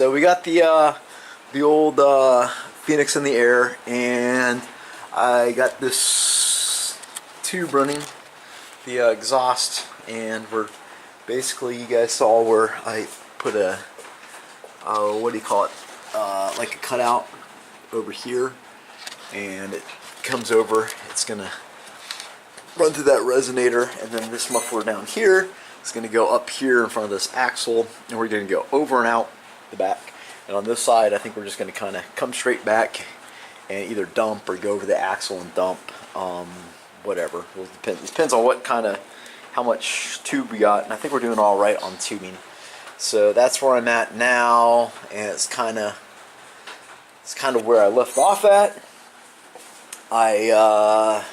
So we got the old Phoenix in the air, and I got this tube running, the exhaust, and we're basically, you guys saw where I put a what do you call it, like a cutout over here, and it comes over. It's gonna run through that resonator, and then this muffler down here is going to go up here in front of this axle, and we're going to go over and out the back. And on this side, I think we're just going to kind of come straight back and either dump or go over the axle and dump, whatever. It depends on what kind of, how much tube we got, and I think we're doing all right on tubing. So that's where I'm at now, and it's kind of where I left off at. I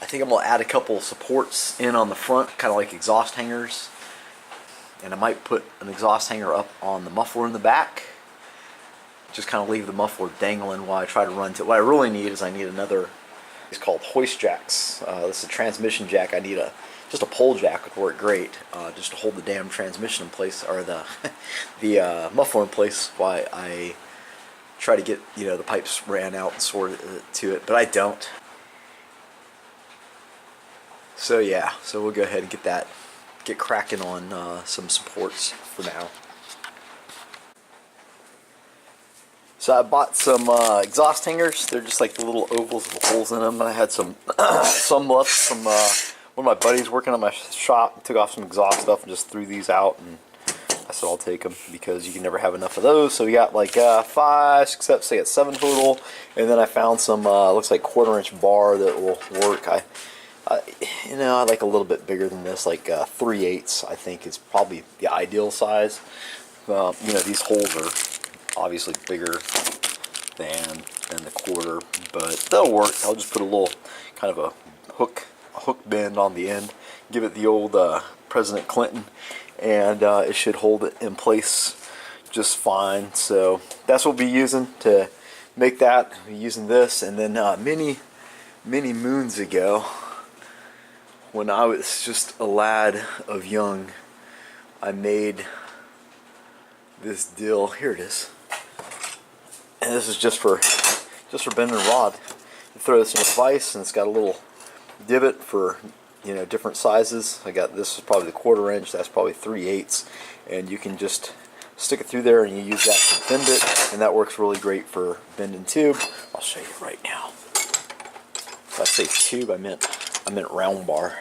think I'm going to add a couple supports in on the front, kind of like exhaust hangers. And I might put an exhaust hanger up on the muffler in the back. Just kind of leave the muffler dangling while I try to run to it. What I really need is I need another, it's called hoist jacks. This is a transmission jack. I need just a pole jack would work great, just to hold the damn transmission in place, or the muffler in place while I try to get, the pipes ran out and sorted to it, but I don't. So yeah, so we'll go ahead and get cracking on some supports for now. So I bought some exhaust hangers. They're just like the little ovals with holes in them. I had some left from one of my buddies working on my shop. Took off some exhaust stuff and just threw these out, and I said I'll take them because you can never have enough of those. So we got like 5, 6, 7, 7 total, and then I found some looks like 1/4-inch bar that will work. I like a little bit bigger than this, like 3/8 I think is probably the ideal size. These holes are obviously bigger than the 1/4, but they'll work. I'll just put a little kind of a hook bend on the end, give it the old President Clinton, and it should hold it in place just fine. So that's what we'll be using to make that. We're using this, and then many moons ago, when I was just a lad of young, I made this deal. Here it is, and this is just for bending rod. You throw this in a vise, and it's got a little divot for different sizes. I got this is probably the 1/4-inch. That's probably 3/8, and you can just stick it through there, and you use that to bend it, and that works really great for bending tube. I'll show you right now. If I say tube, I meant round bar.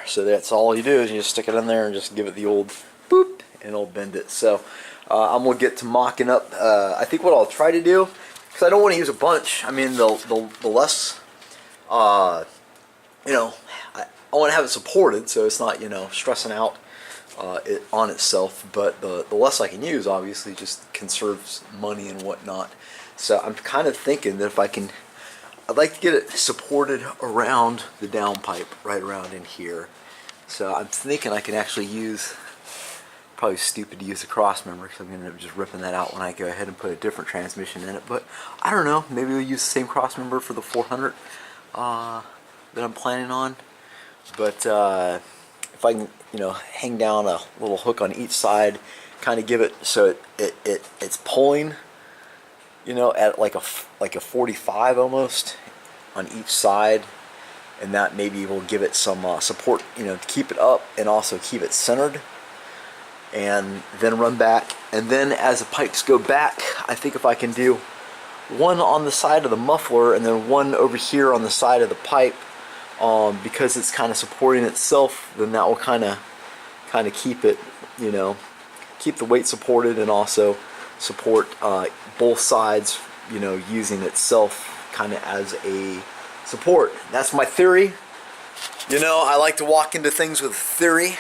So that's all you do is you just stick it in there and just give it the old boop, and it'll bend it. So I'm gonna get to mocking up. I think what I'll try to do, because I don't want to use a bunch. I mean, the less, I want to have it supported so it's not stressing out it on itself. But the less I can use, obviously, just conserves money and whatnot. So I'm kind of thinking that if I'd like to get it supported around the downpipe, right around in here. So I'm thinking I can actually use, probably stupid to use a cross member, because I'm going to end up just ripping that out when I go ahead and put a different transmission in it. But I don't know, maybe we'll use the same cross member for the 400 that I'm planning on. But if I can, hang down a little hook on each side, kind of give it so it's pulling, at like a 45 almost on each side, and that maybe will give it some support, to keep it up and also keep it centered, and then run back. And then as the pipes go back, I think if I can do one on the side of the muffler and then one over here on the side of the pipe, because it's kind of supporting itself, then that will kind of keep it, keep the weight supported and also support both sides, using itself kind of as a support. That's my theory. I like to walk into things with theory.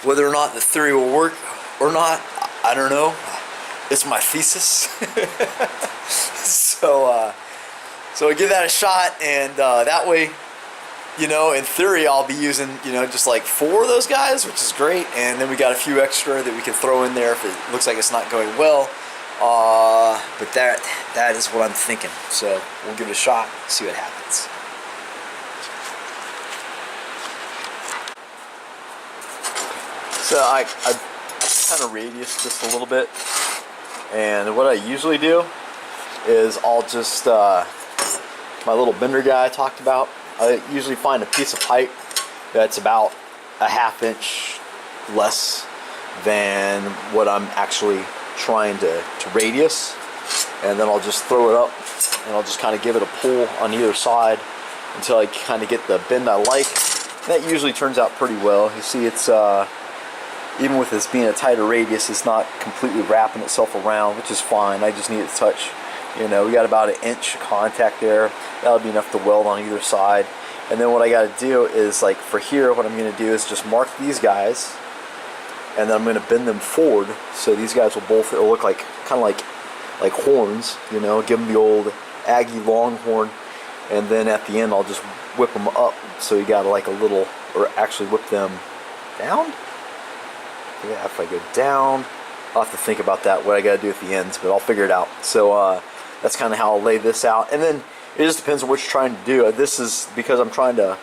Whether or not the theory will work or not, I don't know. It's my thesis. So I give that a shot, and that way, in theory, I'll be using, just like 4 of those guys, which is great, and then we got a few extra that we can throw in there if it looks like it's not going well. But that is what I'm thinking. So we'll give it a shot, see what happens. So I kind of radius just a little bit. And what I usually do is I'll just, my little bender guy I talked about, I usually find a piece of pipe that's about a ½ inch less than what I'm actually trying to radius. And then I'll just throw it up and I'll just kind of give it a pull on either side until I kind of get the bend I like. That usually turns out pretty well. You see, it's even with this being a tighter radius, it's not completely wrapping itself around, which is fine. I just need it to touch. You know, we got about 1 inch of contact there. That'll be enough to weld on either side. And then what I got to do is, like for here, what I'm going to do is just mark these guys, and then I'm going to bend them forward so these guys will both, it'll look like kind of like horns. You know, give them the old Aggie longhorn, and then at the end I'll just whip them up. So you got like a little, or actually whip them down. Yeah, if I go down, I'll have to think about that, what I got to do at the ends, but I'll figure it out. So that's kind of how I'll lay this out. And then it just depends on what you're trying to do. This is because I'm trying to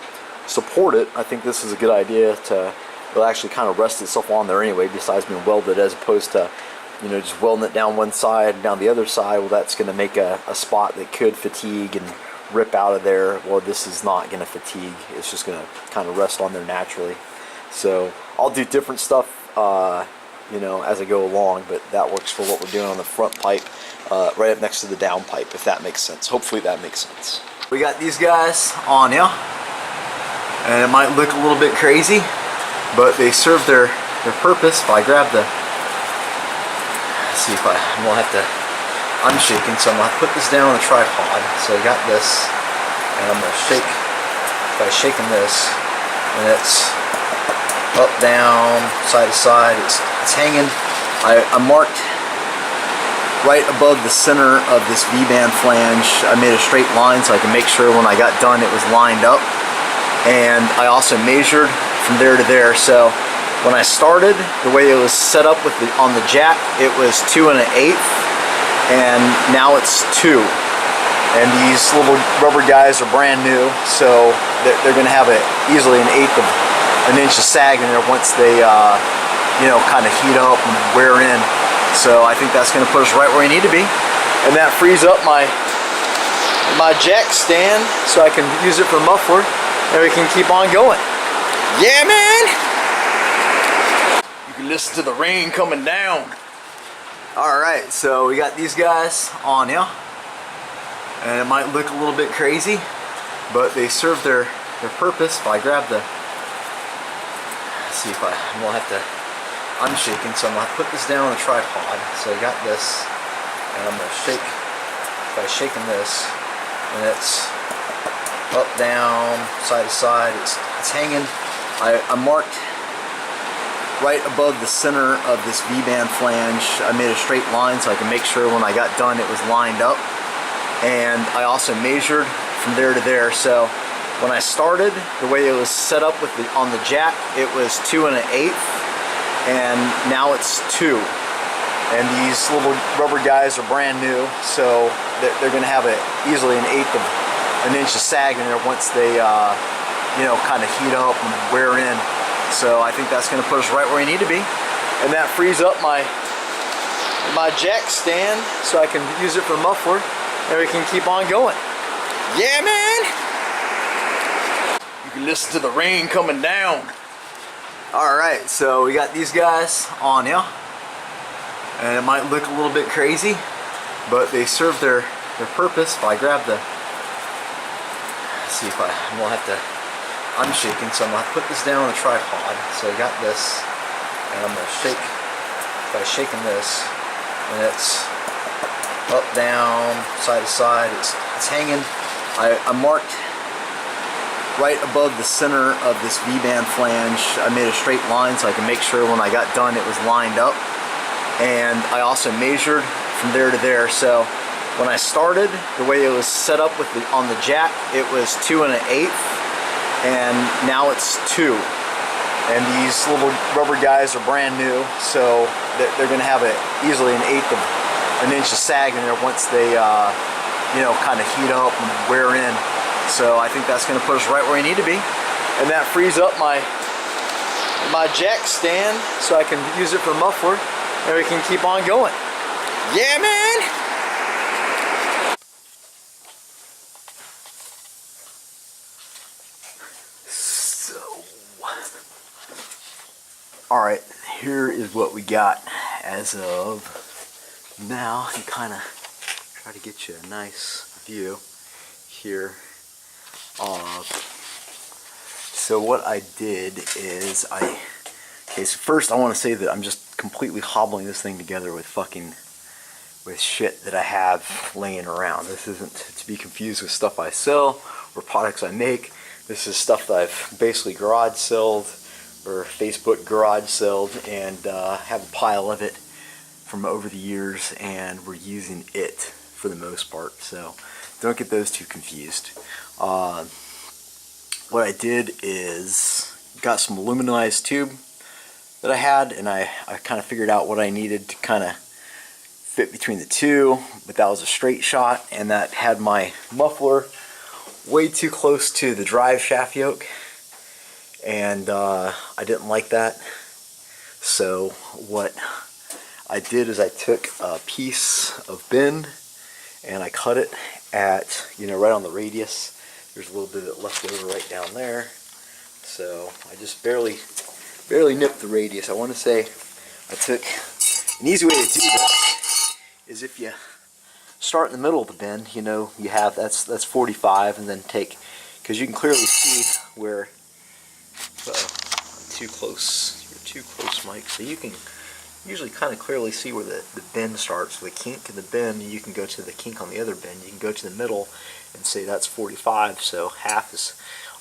support it. I think this is a good idea to, it'll actually kind of rest itself on there anyway, besides being welded, as opposed to, you know, just welding it down one side and down the other side. Well, that's going to make a spot that could fatigue and rip out of there. Well, this is not going to fatigue. It's just going to kind of rest on there naturally. So I'll do different stuff, you know, as I go along, but that works for what we're doing on the front pipe, right up next to the down pipe, if that makes sense. Hopefully that makes sense. We got these guys on here, and it might look a little bit crazy, but they serve their purpose. If I grab the, let's see if I'm gonna have to, I'm shaking, so I'm gonna put this down on the tripod. So I got this, and I'm gonna shake by shaking this, and it's up, down, side to side. It's hanging. I marked right above the center of this V-band flange. I made a straight line so I can make sure when I got done it was lined up. And I also measured from there to there. So when I started, the way it was set up with on the jack, it was 2 1/8, and now it's 2. And these little rubber guys are brand new, so they're going to have easily 1/8 of an inch of sag in there once they, you know, kind of heat up and wear in. So I think that's going to put us right where we need to be, and that frees up my jack stand so I can use it for the muffler, and we can keep on going. Yeah, man! You can listen to the rain coming down. All right, so we got these guys on here, and it might look a little bit crazy, but they serve their purpose. If I grab the, see if I'm gonna have to, I'm shaking, so I'm gonna put this down on the tripod. So I got this, and I'm gonna shake by shaking this, and it's up, down, side to side. It's hanging. I marked right above the center of this V-band flange. I made a straight line so I can make sure when I got done it was lined up, and I also measured from there to there. So when I started, the way it was set up with on the jack, it was 2 1/8, and now it's 2. And these little rubber guys are brand new, so they're going to have easily 1/8 of an inch of sag in there once they, you know, kind of heat up and wear in. So I think that's going to put us right where we need to be, and that frees up my jack stand so I can use it for the muffler, and we can keep on going. Yeah, man! You can listen to the rain coming down. All right, so we got these guys on here, and it might look a little bit crazy, but they serve their purpose. If I grab the, let's see if I'm gonna have to, I'm shaking, so I'm gonna put this down on the tripod. So I got this, and I'm gonna shake by shaking this, and it's up, down, side to side. It's hanging. I marked right above the center of this V-band flange. I made a straight line so I can make sure when I got done it was lined up, and I also measured from there to there. So when I started, the way it was set up with on the jack, it was 2 1/8, and now it's 2. And these little rubber guys are brand new, so they're going to have easily 1/8 of an inch of sag in there once they, you know, kind of heat up and wear in. So I think that's going to put us right where we need to be, and that frees up my my jack stand so I can use it for muffler, and we can keep on going. Yeah, man! So, alright, here is what we got as of now. You kind of try to get you a nice view here. So what I did is okay, so first I want to say that I'm just completely hobbling this thing together with shit that I have laying around. This isn't to be confused with stuff I sell or products I make. This is stuff that I've basically garage sold or Facebook garage sold, and have a pile of it from over the years, and we're using it for the most part. So don't get those too confused. What I did is got some aluminized tube that I had, and I kind of figured out what I needed to kind of fit between the two, but that was a straight shot, and that had my muffler way too close to the drive shaft yoke, and I didn't like that. So what I did is I took a piece of bend and I cut it at, right on the radius. There's a little bit of it left over right down there. So I just barely nipped the radius. I want to say I took, an easy way to do this is if you start in the middle of the bend, you have, that's 45, and then take, because you can clearly see where, I'm too close, you're too close, Mike, so you can usually kind of clearly see where the bend starts, the kink in the bend. You can go to the kink on the other bend, you can go to the middle and say that's 45, so half is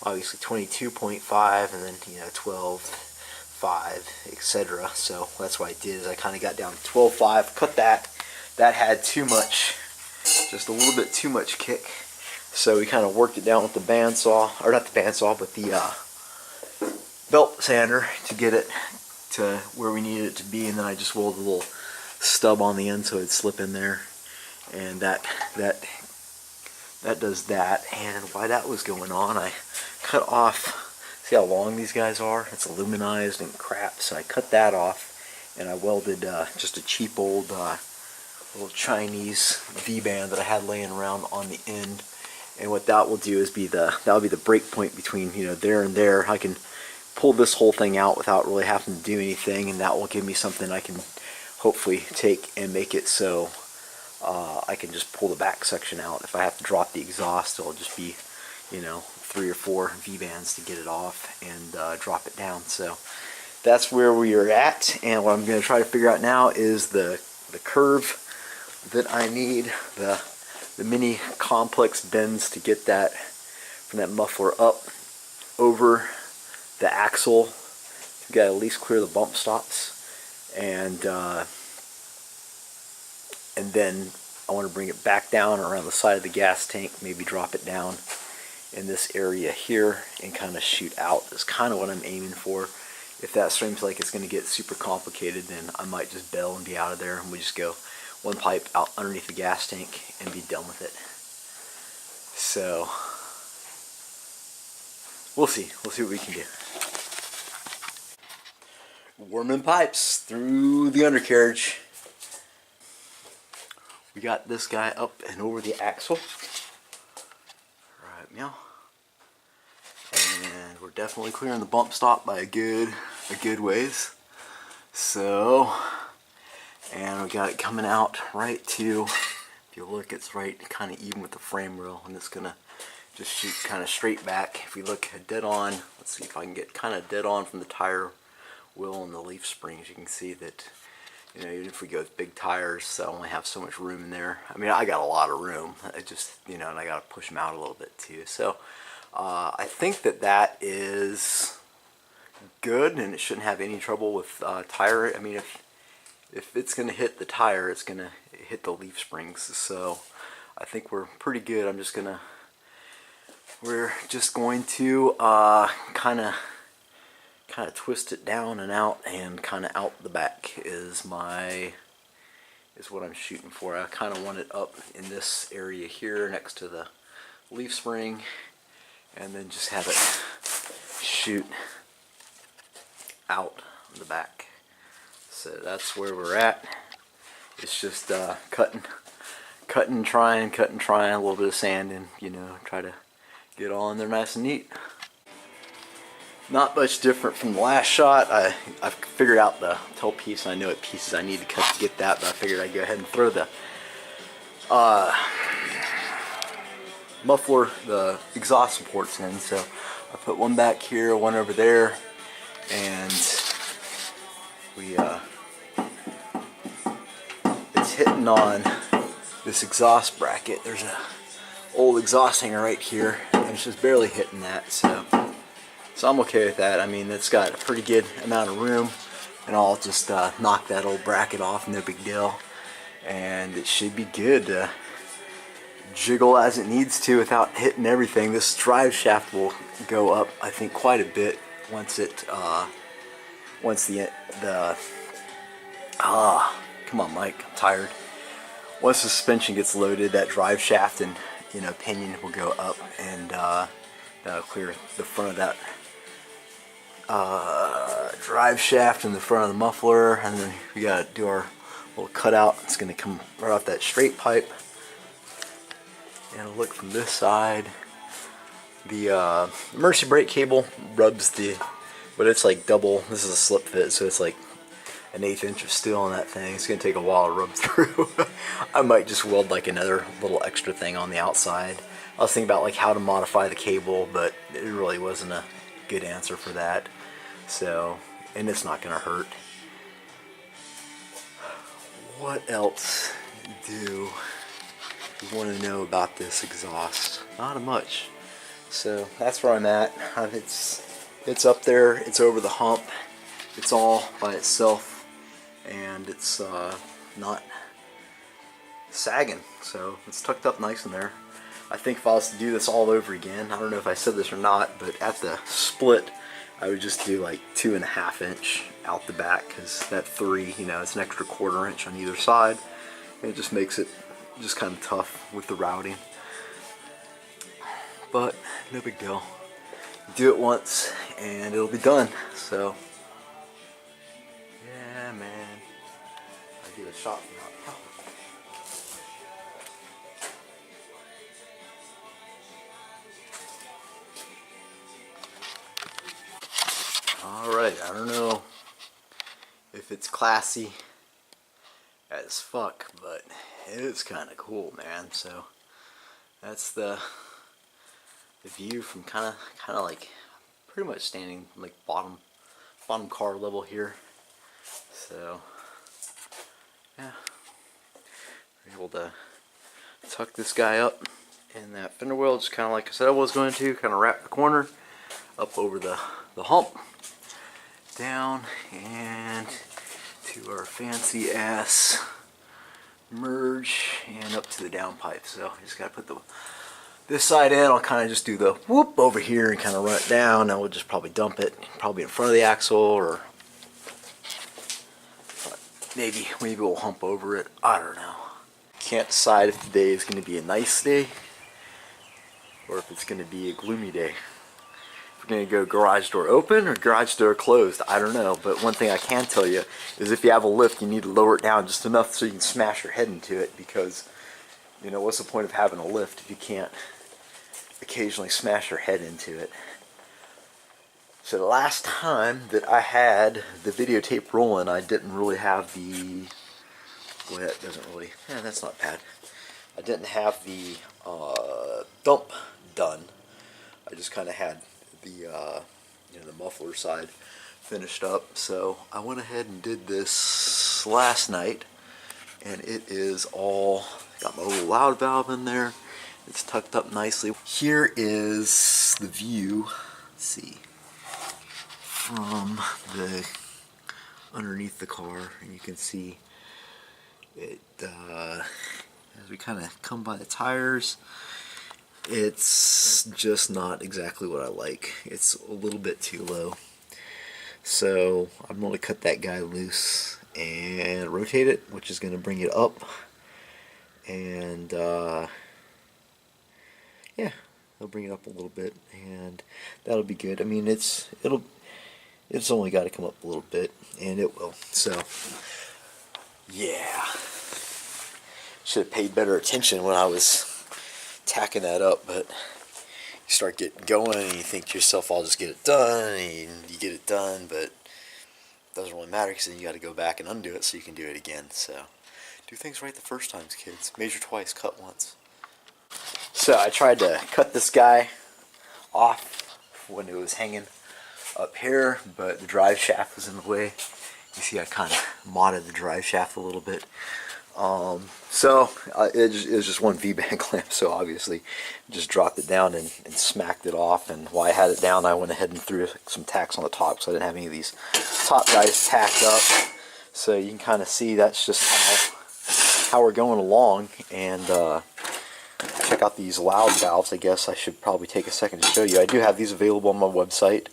obviously 22.5, and then 12, 5, etc. So that's what I did, is I kind of got down to 12.5, cut that had too much, just a little bit too much kick, so we kind of worked it down with the bandsaw, or not the bandsaw, but the belt sander to get it to where we needed it to be, and then I just welded a little stub on the end so it'd slip in there, and that does that. And while that was going on, I cut off, see how long these guys are? It's aluminized and crap, so I cut that off, and I welded just a cheap old little Chinese V-band that I had laying around on the end, and what that will do is that'll be the break point between there and there. I can pull this whole thing out without really having to do anything, and that will give me something I can hopefully take and make it so I can just pull the back section out. If I have to drop the exhaust, it'll just be 3 or 4 V-bands to get it off and drop it down. So that's where we are at, and what I'm going to try to figure out now is the curve that I need, the mini complex bends to get that from that muffler up over the axle. You got to at least clear the bump stops, and then I want to bring it back down around the side of the gas tank, maybe drop it down in this area here and kind of shoot out. Is kind of what I'm aiming for. If that seems like it's going to get super complicated, then I might just bail and be out of there, and we just go one pipe out underneath the gas tank and be done with it. So we'll see what we can do. Warming pipes through the undercarriage. We got this guy up and over the axle right now, and we're definitely clearing the bump stop by a good ways. So, and we got it coming out right to, if you look, it's right kind of even with the frame rail, and it's gonna just shoot kind of straight back. If we look dead on, let's see if I can get kind of dead on from the tire wheel and the leaf springs, you can see that even if we go with big tires, I only have so much room in there. I mean, I got a lot of room. I just, and I got to push them out a little bit too. So I think that is good, and it shouldn't have any trouble with tire. I mean, if it's going to hit the tire, it's going to hit the leaf springs. So I think we're pretty good. We're just going to kind of twist it down and out, and kind of out the back is what I'm shooting for. I kind of want it up in this area here next to the leaf spring, and then just have it shoot out on the back. So that's where we're at. It's just cutting, trying, a little bit of sanding, you know, try to get all in there nice and neat. Not much different from the last shot. I figured out the tail piece, and I know what pieces I need to cut to get that, but I figured I'd go ahead and throw the muffler, the exhaust supports in. So I put one back here, one over there, and we it's hitting on this exhaust bracket. There's a old exhaust hanger right here, and it's just barely hitting that. So I'm okay with that. I mean, it's got a pretty good amount of room, and I'll just knock that old bracket off, no big deal, and it should be good to jiggle as it needs to without hitting everything. This drive shaft will go up, I think, quite a bit once it come on, Mike, I'm tired. Once the suspension gets loaded, that drive shaft and, you know, pinion will go up, and that'll clear the front of that drive shaft and the front of the muffler. And then we gotta do our little cutout. It's gonna come right off that straight pipe, and it'll look from this side. The emergency brake cable rubs but it's like double. This is a slip fit, so it's like an 1/8 inch of steel on that thing. It's gonna take a while to rub through. I might just weld like another little extra thing on the outside. I was thinking about like how to modify the cable, but it really wasn't a good answer for that. So, and it's not gonna hurt. What else do you want to know about this exhaust? Not much. So that's where I'm at. It's up there. It's over the hump. It's all by itself, and it's not sagging, so it's tucked up nice in there. I think if I was to do this all over again, I don't know if I said this or not, but at the split I would just do like 2.5 inch out the back, because that 3, you know, it's an extra 1/4 inch on either side, and it just makes it just kind of tough with the routing. But no big deal. Do it once and it'll be done. So yeah, man, I get a shot from that. Alright, I don't know if it's classy as fuck, but it is kind of cool, man. So that's the view from kind of like pretty much standing like bottom car level here. So yeah, we're able to tuck this guy up, and that fender well, just kind of like I said I was going to, kind of wrap the corner up over the hump, down, and to our fancy ass merge, and up to the downpipe. So I just got to put this side in. I'll kind of just do the whoop over here and kind of run it down, and we'll just probably dump it probably in front of the axle, or maybe we'll hump over it. I don't know. Can't decide if today is going to be a nice day or if it's going to be a gloomy day. If we're going to go garage door open or garage door closed, I don't know. But one thing I can tell you is if you have a lift, you need to lower it down just enough so you can smash your head into it, because, you know, what's the point of having a lift if you can't occasionally smash your head into it? So the last time that I had the videotape rolling, I didn't really have the, well, that doesn't really, yeah, that's not bad. I didn't have the dump done. I just kind of had the, you know, the muffler side finished up. So I went ahead and did this last night, and it is all, got my little loud valve in there. It's tucked up nicely. Here is the view, let's see, from the underneath the car, and you can see it as we kind of come by the tires. It's just not exactly what I like. It's a little bit too low. So I'm going to cut that guy loose and rotate it, which is going to bring it up, and yeah, it'll bring it up a little bit, and that'll be good. I mean, It's only got to come up a little bit, and it will. So, yeah. Should have paid better attention when I was tacking that up, but you start getting going and you think to yourself, I'll just get it done, and you get it done, but it doesn't really matter because then you got to go back and undo it so you can do it again. So, do things right the first time, kids. Measure twice, cut once. So, I tried to cut this guy off when it was hanging up here, but the drive shaft was in the way. You see I kind of modded the drive shaft a little bit. It was just one V-band clamp, so obviously just dropped it down and smacked it off. And while I had it down, I went ahead and threw some tacks on the top, so I didn't have any of these top guys tacked up. So you can kind of see that's just how we're going along. And check out these loud valves. I guess I should probably take a second to show you. I do have these available on my website.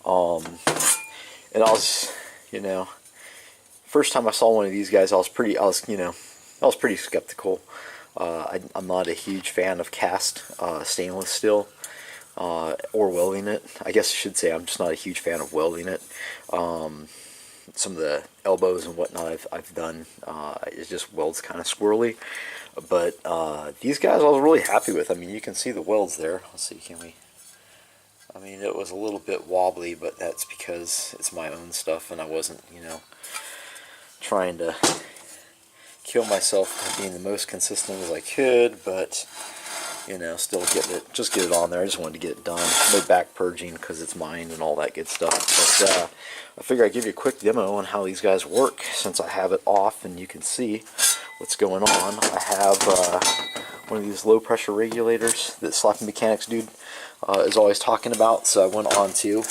And I was, first time I saw one of these guys, I was pretty skeptical. I'm not a huge fan of cast stainless steel or welding it. I guess I should say I'm just not a huge fan of welding it. Some of the elbows and whatnot I've done, it just welds kind of squirrely. But these guys I was really happy with. I mean, you can see the welds there. Let's see, can we? I mean, it was a little bit wobbly, but that's because it's my own stuff and I wasn't, trying to kill myself by being the most consistent as I could, but, still get it on there. I just wanted to get it done. No back purging because it's mine and all that good stuff. But I figure I'd give you a quick demo on how these guys work since I have it off and you can see what's going on. I have one of these low pressure regulators that Sloppy Mechanics dude is always talking about, so I went on to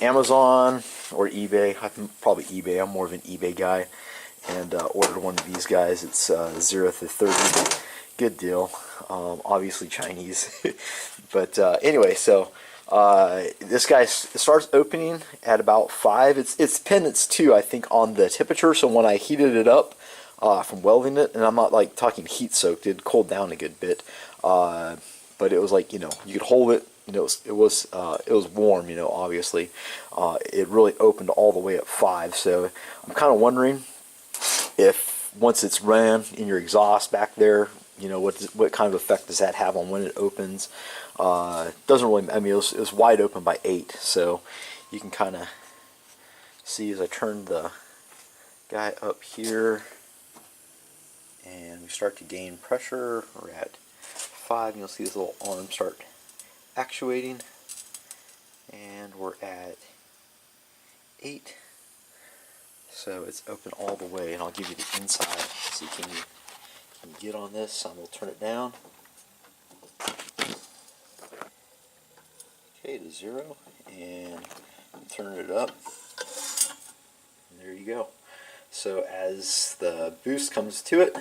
Amazon or eBay. Probably eBay. I'm more of an eBay guy, and ordered one of these guys. It's 0 to 30. Good deal. Obviously Chinese, but anyway, so this guy starts opening at about 5. It's pendants too, I think, on the temperature. So when I heated it up from welding it, and I'm not like talking heat soaked, it cooled down a good bit, but it was like, you could hold it, it was warm, obviously. It really opened all the way at 5. So I'm kind of wondering if once it's ran in your exhaust back there, what kind of effect does that have on when it opens. Doesn't really, I mean, it was wide open by 8, so you can kind of see as I turn the guy up here and we start to gain pressure. We're at 5, and you'll see this little arm start actuating, and we're at 8. So it's open all the way, and I'll give you the inside. See, can you get on this? I'm going to turn it down. Okay, to 0, and turn it up. And there you go. So as the boost comes to it,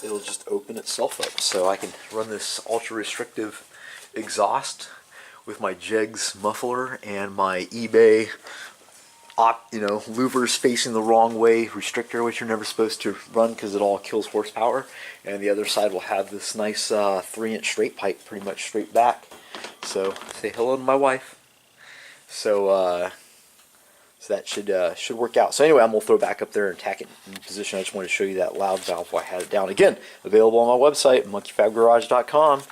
it'll just open itself up. So I can run this ultra restrictive exhaust with my Jegs muffler and my eBay louvers facing the wrong way restrictor, which you're never supposed to run because it all kills horsepower. And the other side will have this nice 3-inch straight pipe, pretty much straight back. So say hello to my wife. So that should work out. So anyway, I'm going to throw it back up there and tack it in position. I just wanted to show you that loud valve while I had it down. Again, available on my website, monkeyfabgarage.com.